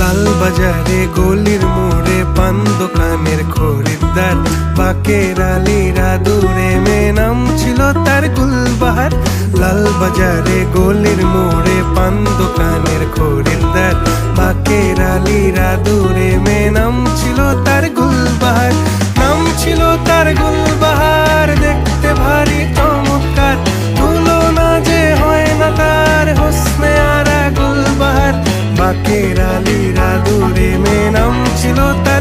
লাল বাজারে গলির মোড়ে পান দোকানের খরিদ্দার, বাকের আলীরা দূরে মেয়ে নাম ছিল তার গুলবাহার। লাল বাজারে গলির মোড়ে পান দোকানের খরিদ্দার, বাকের আলীরা দূরে মেয়ে নাম ছিল তার গুলবাহার। নাম ছিল তার গুলবাহার, দেখতে ভারী চমৎকার, তুলনা যে হয় না তার হোসনে আরা গুলবাহার। বাকের আলীরা দূরে মেয়ে নাম ছিল তার